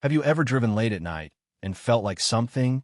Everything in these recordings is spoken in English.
Have you ever driven late at night and felt like something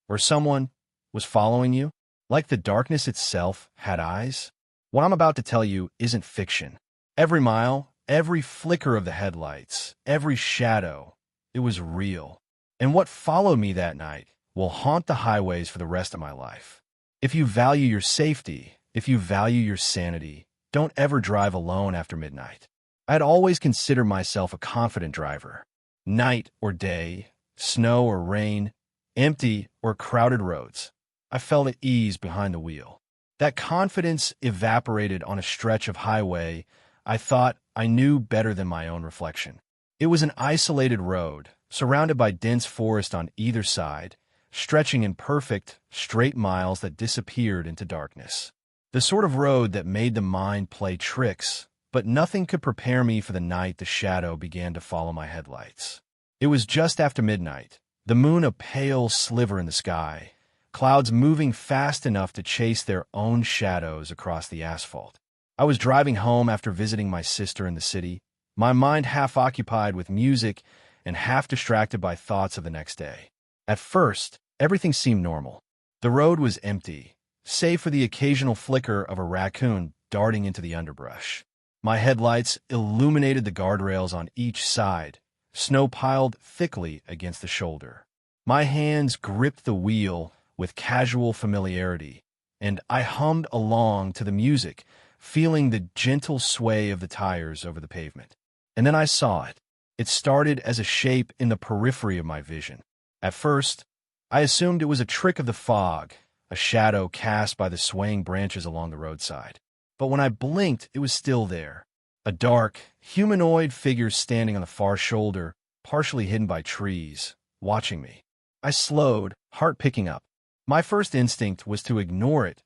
or someone was following you? Like the darkness itself had eyes? What I'm about to tell you isn't fiction. Every mile, every flicker of the headlights, every shadow, it was real. And what followed me that night will haunt the highways for the rest of my life. If you value your safety, if you value your sanity, don't ever drive alone after midnight. I had always considered myself a confident driver. Night or day, snow or rain, empty or crowded roads, I felt at ease behind the wheel. That confidence evaporated on a stretch of highway I thought I knew better than my own reflection. It was an isolated road, surrounded by dense forest on either side, stretching in perfect, straight miles that disappeared into darkness. The sort of road that made the mind play tricks, but nothing could prepare me for the night the shadow began to follow my headlights. It was just after midnight, the moon a pale sliver in the sky, clouds moving fast enough to chase their own shadows across the asphalt. I was driving home after visiting my sister in the city, my mind half occupied with music and half distracted by thoughts of the next day. At first, everything seemed normal. The road was empty, save for the occasional flicker of a raccoon darting into the underbrush. My headlights illuminated the guardrails on each side, snow piled thickly against the shoulder. My hands gripped the wheel with casual familiarity, and I hummed along to the music, feeling the gentle sway of the tires over the pavement. And then I saw it. It started as a shape in the periphery of my vision. At first, I assumed it was a trick of the fog, a shadow cast by the swaying branches along the roadside. But when I blinked, it was still there. A dark, humanoid figure standing on the far shoulder, partially hidden by trees, watching me. I slowed, heart picking up. My first instinct was to ignore it.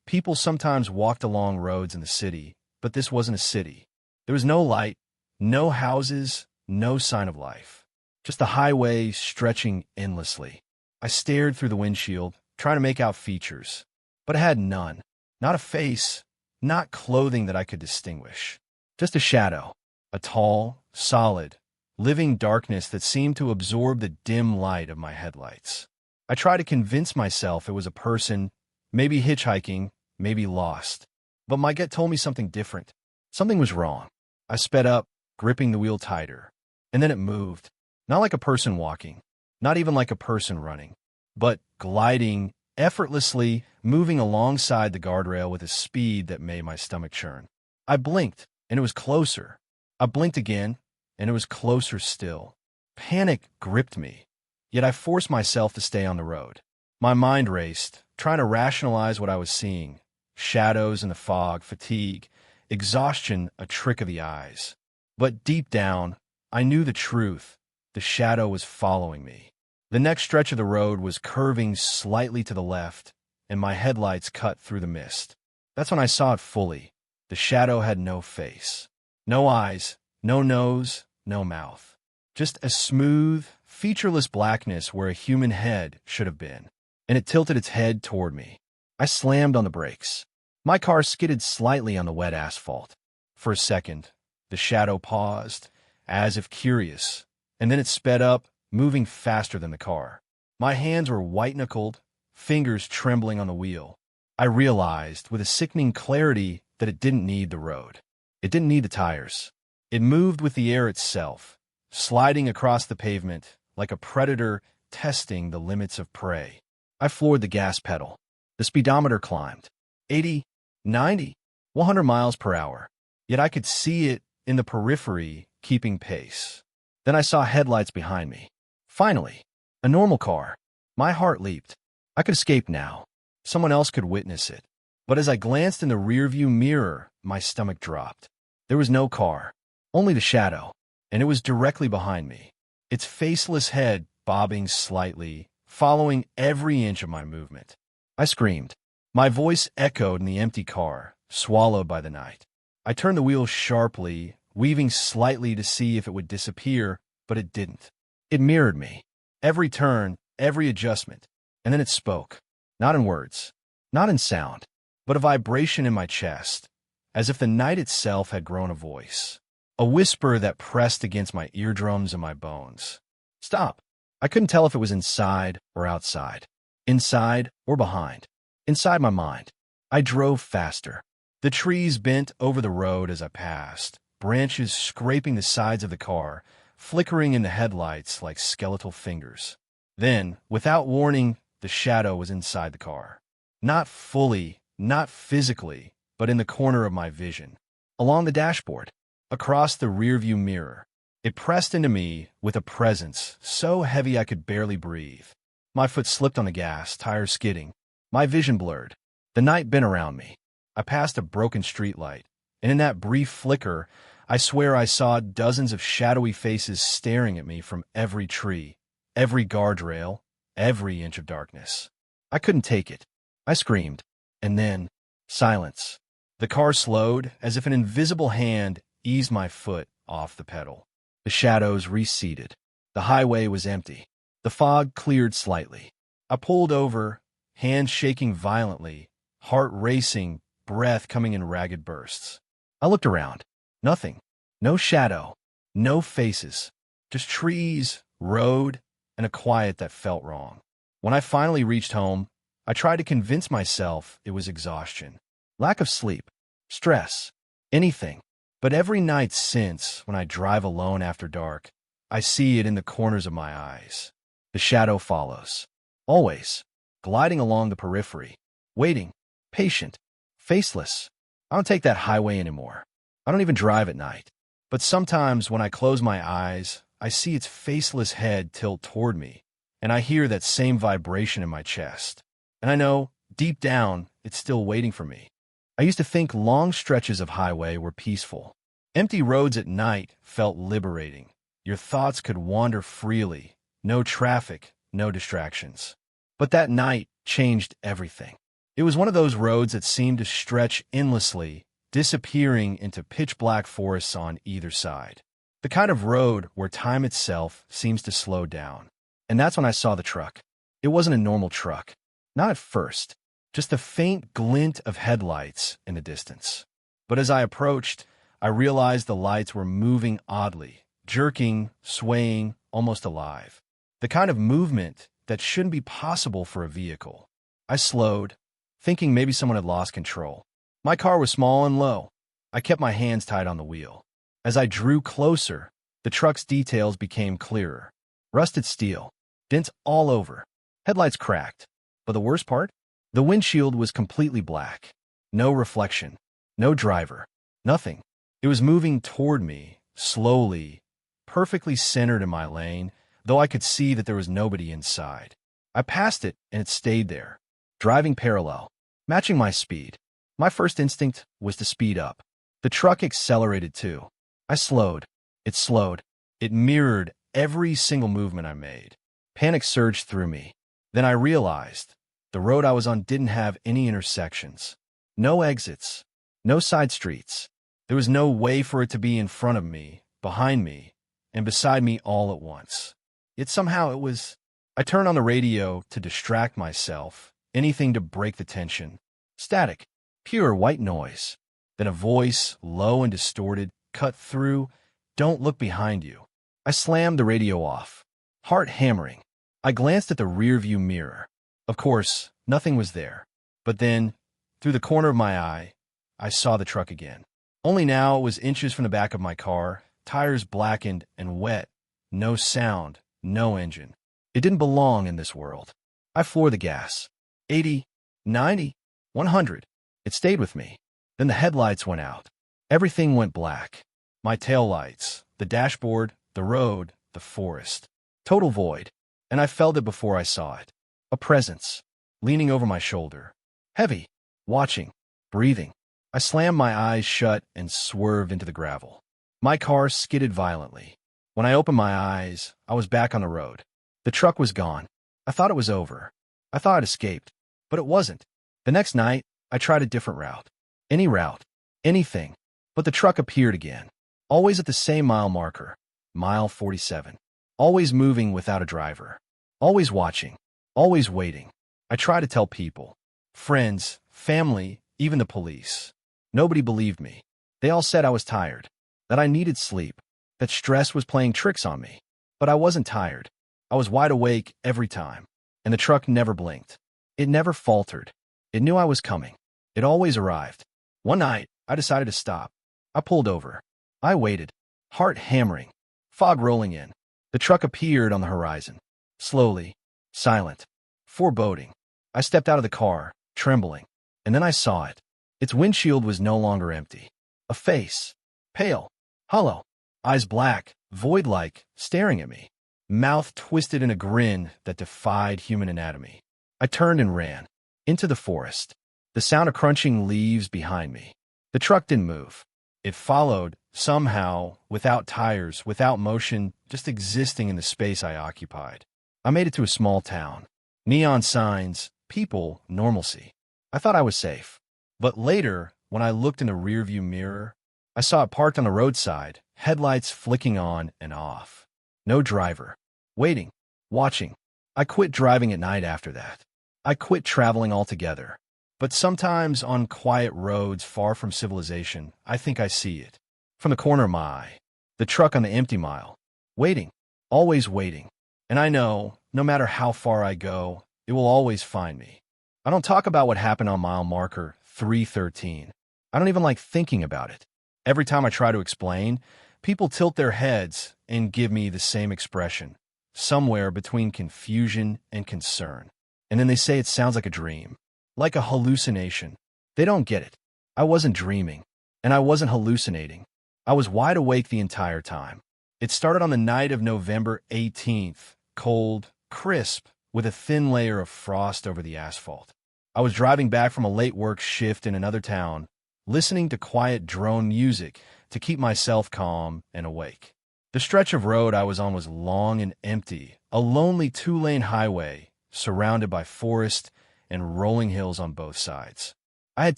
People sometimes walked along roads in the city, but this wasn't a city. There was no light, no houses, no sign of life. Just a highway stretching endlessly. I stared through the windshield, trying to make out features, but I had none. Not a face, not clothing that I could distinguish. Just a shadow, a tall, solid, living darkness that seemed to absorb the dim light of my headlights. I tried to convince myself it was a person, maybe hitchhiking, maybe lost. But my gut told me something different. Something was wrong. I sped up, gripping the wheel tighter. And then it moved. Not like a person walking, not even like a person running, but gliding, effortlessly, moving alongside the guardrail with a speed that made my stomach churn. I blinked, and it was closer. I blinked again, and it was closer still. Panic gripped me, yet I forced myself to stay on the road. My mind raced, trying to rationalize what I was seeing. Shadows in the fog, fatigue, exhaustion, a trick of the eyes. But deep down, I knew the truth. The shadow was following me. The next stretch of the road was curving slightly to the left, and my headlights cut through the mist. That's when I saw it fully. The shadow had no face, no eyes, no nose, no mouth. Just a smooth, featureless blackness where a human head should have been. And it tilted its head toward me. I slammed on the brakes. My car skidded slightly on the wet asphalt. For a second, the shadow paused, as if curious, and then it sped up, moving faster than the car. My hands were white-knuckled, fingers trembling on the wheel. I realized with a sickening clarity that it didn't need the road. It didn't need the tires. It moved with the air itself, sliding across the pavement like a predator testing the limits of prey. I floored the gas pedal. The speedometer climbed. 80, 90, 100 miles per hour. Yet I could see it in the periphery, keeping pace. Then I saw headlights behind me. Finally, a normal car. My heart leaped. I could escape now. Someone else could witness it. But as I glanced in the rearview mirror, my stomach dropped. There was no car, only the shadow, and it was directly behind me. Its faceless head bobbing slightly, following every inch of my movement. I screamed. My voice echoed in the empty car, swallowed by the night. I turned the wheel sharply, weaving slightly to see if it would disappear, but it didn't. It mirrored me. Every turn, every adjustment. And then it spoke. Not in words, not in sound, but a vibration in my chest, as if the night itself had grown a voice. A whisper that pressed against my eardrums and my bones. Stop. I couldn't tell if it was inside or outside, inside or behind, inside my mind. I drove faster. The trees bent over the road as I passed, branches scraping the sides of the car, flickering in the headlights like skeletal fingers. Then, without warning, the shadow was inside the car. Not fully, not physically, but in the corner of my vision. Along the dashboard, across the rearview mirror. It pressed into me with a presence so heavy I could barely breathe. My foot slipped on the gas, tires skidding. My vision blurred. The night bent around me. I passed a broken streetlight, and in that brief flicker, I swear I saw dozens of shadowy faces staring at me from every tree, every guardrail, every inch of darkness. I couldn't take it. I screamed. And then, silence. The car slowed as if an invisible hand eased my foot off the pedal. The shadows receded. The highway was empty. The fog cleared slightly. I pulled over, hands shaking violently, heart racing, breath coming in ragged bursts. I looked around. Nothing. No shadow. No faces. Just trees, road, and a quiet that felt wrong. When I finally reached home, I tried to convince myself it was exhaustion, lack of sleep, stress, anything. But every night since, when I drive alone after dark, I see it in the corners of my eyes. The shadow follows. Always. Gliding along the periphery. Waiting. Patient. Faceless. I don't take that highway anymore. I don't even drive at night. But sometimes when I close my eyes, I see its faceless head tilt toward me, and I hear that same vibration in my chest. And I know, deep down, it's still waiting for me. I used to think long stretches of highway were peaceful. Empty roads at night felt liberating. Your thoughts could wander freely. No traffic, no distractions. But that night changed everything. It was one of those roads that seemed to stretch endlessly, disappearing into pitch-black forests on either side. The kind of road where time itself seems to slow down. And that's when I saw the truck. It wasn't a normal truck. Not at first. Just a faint glint of headlights in the distance. But as I approached, I realized the lights were moving oddly, jerking, swaying, almost alive. The kind of movement that shouldn't be possible for a vehicle. I slowed, thinking maybe someone had lost control. My car was small and low. I kept my hands tied on the wheel. As I drew closer, the truck's details became clearer. Rusted steel, dents all over, headlights cracked. But the worst part? The windshield was completely black. No reflection, no driver, nothing. It was moving toward me, slowly, perfectly centered in my lane, though I could see that there was nobody inside. I passed it, and it stayed there, driving parallel, matching my speed. My first instinct was to speed up. The truck accelerated too. I slowed. It slowed. It mirrored every single movement I made. Panic surged through me. Then I realized the road I was on didn't have any intersections. No exits. No side streets. There was no way for it to be in front of me, behind me, and beside me all at once. Yet somehow it was... I turned on the radio to distract myself, anything to break the tension. Static. Pure white noise. Then a voice, low and distorted, cut through. Don't look behind you. I slammed the radio off. Heart hammering. I glanced at the rearview mirror. Of course, nothing was there. But then, through the corner of my eye, I saw the truck again. Only now it was inches from the back of my car, tires blackened and wet. No sound, no engine. It didn't belong in this world. I floored the gas. 80, 90, 100. It stayed with me. Then the headlights went out. Everything went black. My taillights, the dashboard, the road, the forest. Total void. And I felt it before I saw it. A presence, leaning over my shoulder. Heavy, watching, breathing. I slammed my eyes shut and swerved into the gravel. My car skidded violently. When I opened my eyes, I was back on the road. The truck was gone. I thought it was over. I thought I'd escaped. But it wasn't. The next night, I tried a different route. Any route. Anything. But the truck appeared again. Always at the same mile marker. Mile 47. Always moving without a driver. Always watching. Always waiting. I tried to tell people. Friends, family, even the police. Nobody believed me. They all said I was tired. That I needed sleep. That stress was playing tricks on me. But I wasn't tired. I was wide awake every time, and the truck never blinked. It never faltered. It knew I was coming. It always arrived. One night, I decided to stop. I pulled over. I waited, heart hammering, fog rolling in. The truck appeared on the horizon. Slowly, silent, foreboding. I stepped out of the car, trembling, and then I saw it. Its windshield was no longer empty. A face, pale, hollow, eyes black, void-like, staring at me. Mouth twisted in a grin that defied human anatomy. I turned and ran. Into the forest. The sound of crunching leaves behind me. The truck didn't move. It followed, somehow, without tires, without motion, just existing in the space I occupied. I made it to a small town. Neon signs, people, normalcy. I thought I was safe. But later, when I looked in the rearview mirror, I saw it parked on the roadside, headlights flicking on and off. No driver. Waiting. Watching. I quit driving at night after that. I quit traveling altogether. But sometimes on quiet roads far from civilization, I think I see it. From the corner of my eye. The truck on the empty mile. Waiting. Always waiting. And I know, no matter how far I go, it will always find me. I don't talk about what happened on mile marker 313. I don't even like thinking about it. Every time I try to explain, people tilt their heads and give me the same expression, somewhere between confusion and concern. And then they say it sounds like a dream, like a hallucination. They don't get it. I wasn't dreaming, and I wasn't hallucinating. I was wide awake the entire time. It started on the night of November 18th, cold, crisp, with a thin layer of frost over the asphalt. I was driving back from a late work shift in another town, listening to quiet drone music to keep myself calm and awake. The stretch of road I was on was long and empty, a lonely two-lane highway surrounded by forest and rolling hills on both sides. I had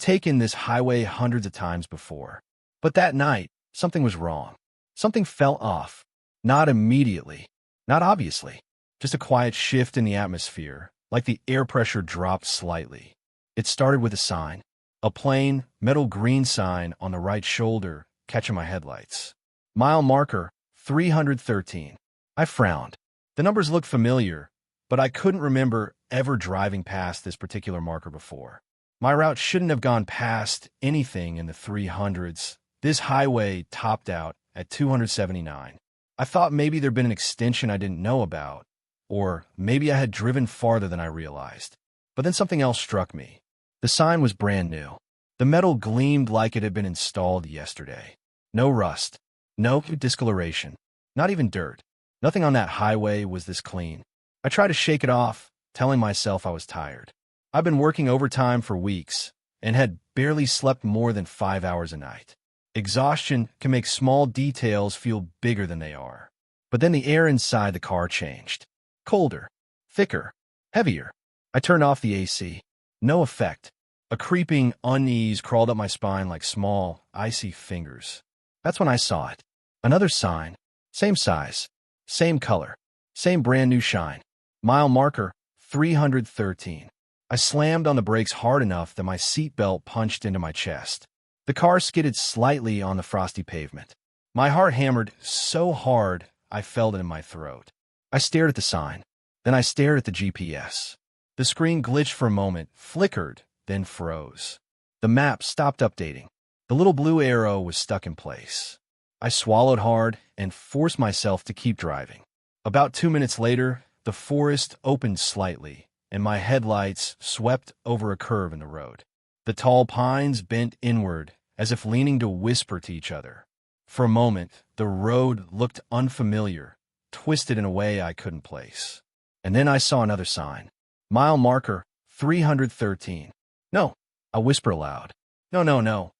taken this highway hundreds of times before, but that night, something was wrong. Something fell off. Not immediately, not obviously, just a quiet shift in the atmosphere, like the air pressure dropped slightly. It started with a sign, a plain, metal green sign on the right shoulder, catching my headlights. Mile marker 313. I frowned. The numbers looked familiar, but I couldn't remember ever driving past this particular marker before. My route shouldn't have gone past anything in the 300s. This highway topped out at 279. I thought maybe there'd been an extension I didn't know about, or maybe I had driven farther than I realized. But then something else struck me. The sign was brand new. The metal gleamed like it had been installed yesterday. No rust, no discoloration, not even dirt. Nothing on that highway was this clean. I tried to shake it off, telling myself I was tired. I've been working overtime for weeks and had barely slept more than 5 hours a night. Exhaustion can make small details feel bigger than they are. But then the air inside the car changed. Colder, thicker, heavier. I turned off the AC. No effect. A creeping unease crawled up my spine like small, icy fingers. That's when I saw it. Another sign. Same size. Same color. Same brand new shine. Mile marker 313. I slammed on the brakes hard enough that my seatbelt punched into my chest. The car skidded slightly on the frosty pavement. My heart hammered so hard I felt it in my throat. I stared at the sign. Then I stared at the GPS. The screen glitched for a moment, flickered, then froze. The map stopped updating. The little blue arrow was stuck in place. I swallowed hard and forced myself to keep driving. About 2 minutes later, the forest opened slightly, and my headlights swept over a curve in the road. The tall pines bent inward, as if leaning to whisper to each other. For a moment, the road looked unfamiliar, twisted in a way I couldn't place. And then I saw another sign. Mile marker 313. No, I whisper aloud. No, no, no.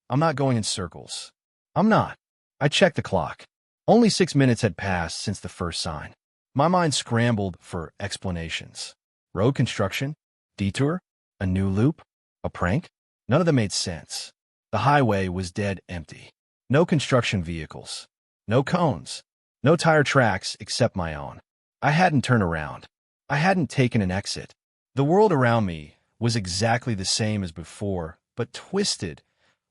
I'm not going in circles. I'm not. I checked the clock. Only 6 minutes had passed since the first sign. My mind scrambled for explanations. Road construction? Detour? A new loop? A prank? None of them made sense. The highway was dead empty. No construction vehicles. No cones. No tire tracks except my own. I hadn't turned around. I hadn't taken an exit. The world around me was exactly the same as before, but twisted,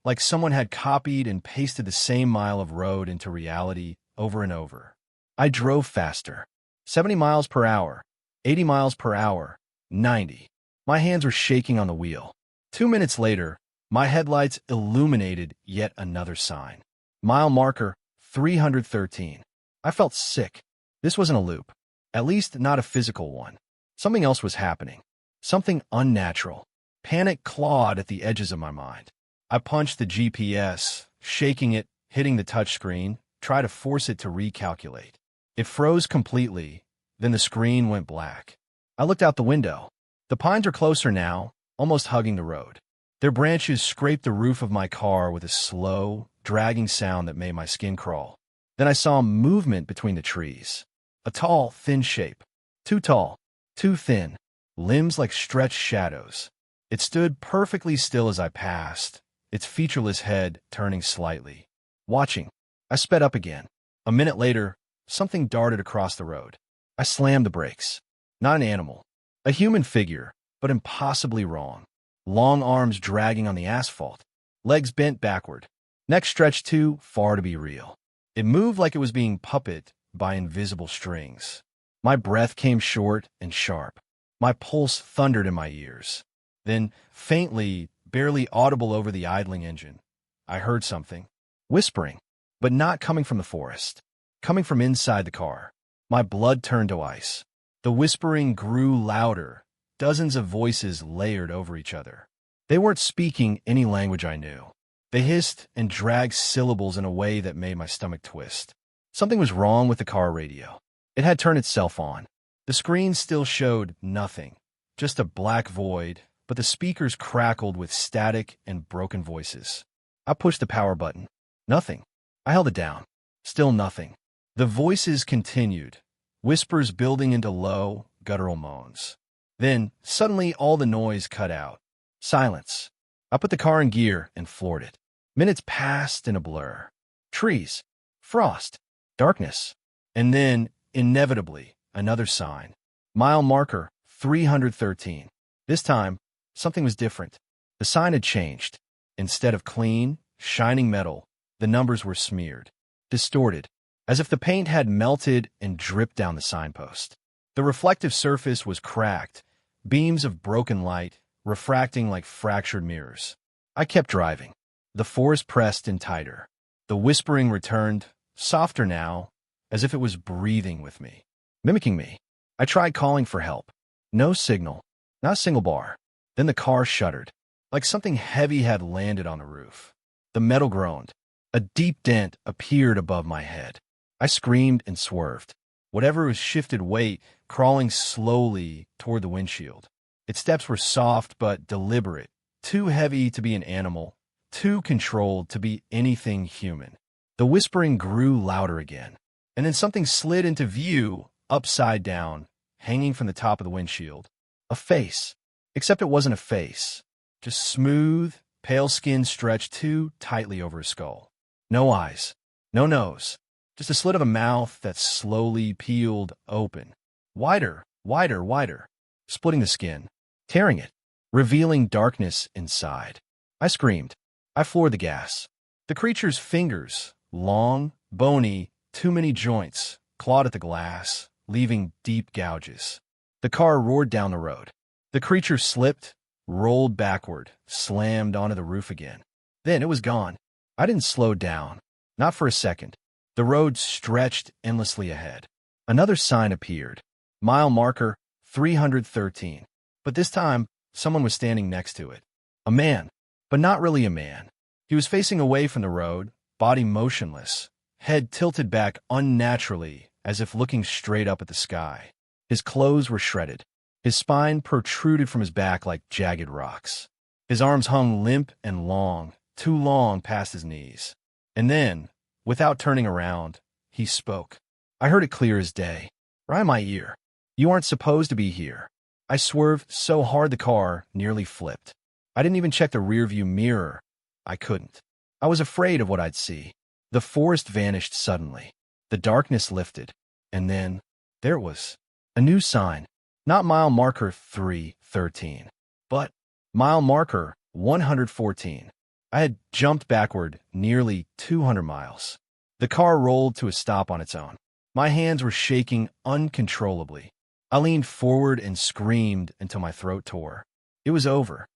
like someone had copied and pasted the same mile of road into reality over and over. I drove faster. 70 miles per hour, 80 miles per hour, 90. My hands were shaking on the wheel. 2 minutes later, my headlights illuminated yet another sign. Mile marker 313. I felt sick. This wasn't a loop. At least not a physical one. Something else was happening. Something unnatural. Panic clawed at the edges of my mind. I punched the GPS, shaking it, hitting the touchscreen, tried to force it to recalculate. It froze completely, then the screen went black. I looked out the window. The pines are closer now, almost hugging the road. Their branches scraped the roof of my car with a slow, dragging sound that made my skin crawl. Then I saw movement between the trees. A tall, thin shape. Too tall, too thin, limbs like stretched shadows. It stood perfectly still as I passed, its featureless head turning slightly. Watching, I sped up again. A minute later, something darted across the road. I slammed the brakes. Not an animal. A human figure, but impossibly wrong. Long arms dragging on the asphalt. Legs bent backward. Neck stretched too far to be real. It moved like it was being puppeted by invisible strings. My breath came short and sharp. My pulse thundered in my ears. Then, faintly, barely audible over the idling engine, I heard something. Whispering, but not coming from the forest. Coming from inside the car. My blood turned to ice. The whispering grew louder, dozens of voices layered over each other. They weren't speaking any language I knew. They hissed and dragged syllables in a way that made my stomach twist. Something was wrong with the car radio. It had turned itself on. The screen still showed nothing, just a black void, but the speakers crackled with static and broken voices. I pushed the power button. Nothing. I held it down. Still nothing. The voices continued, whispers building into low, guttural moans. Then, suddenly, all the noise cut out. Silence. I put the car in gear and floored it. Minutes passed in a blur. Trees. Frost. Darkness. And then, inevitably, another sign. Mile marker 313. This time, something was different. The sign had changed. Instead of clean, shining metal, the numbers were smeared. Distorted. As if the paint had melted and dripped down the signpost. The reflective surface was cracked, beams of broken light, refracting like fractured mirrors. I kept driving. The forest pressed in tighter. The whispering returned, softer now, as if it was breathing with me, mimicking me. I tried calling for help. No signal, not a single bar. Then the car shuddered, like something heavy had landed on the roof. The metal groaned. A deep dent appeared above my head. I screamed and swerved. Whatever was shifted weight, crawling slowly toward the windshield. Its steps were soft but deliberate, too heavy to be an animal, too controlled to be anything human. The whispering grew louder again, and then something slid into view, upside down, hanging from the top of the windshield. A face, except it wasn't a face, just smooth, pale skin stretched too tightly over his skull. No eyes, no nose, just a slit of a mouth that slowly peeled open. Wider, wider, wider, splitting the skin, tearing it, revealing darkness inside. I screamed. I floored the gas. The creature's fingers, long, bony, too many joints, clawed at the glass, leaving deep gouges. The car roared down the road. The creature slipped, rolled backward, slammed onto the roof again. Then it was gone. I didn't slow down. Not for a second. The road stretched endlessly ahead. Another sign appeared. Mile marker 313. But this time, someone was standing next to it. A man, but not really a man. He was facing away from the road, body motionless, head tilted back unnaturally as if looking straight up at the sky. His clothes were shredded. His spine protruded from his back like jagged rocks. His arms hung limp and long, too long past his knees. And then, without turning around, he spoke. I heard it clear as day, right in my ear. You aren't supposed to be here. I swerved so hard the car nearly flipped. I didn't even check the rearview mirror. I couldn't. I was afraid of what I'd see. The forest vanished suddenly. The darkness lifted. And then, there it was. A new sign. Not mile marker 313, but mile marker 114. I had jumped backward nearly 200 miles. The car rolled to a stop on its own. My hands were shaking uncontrollably. I leaned forward and screamed until my throat tore. It was over.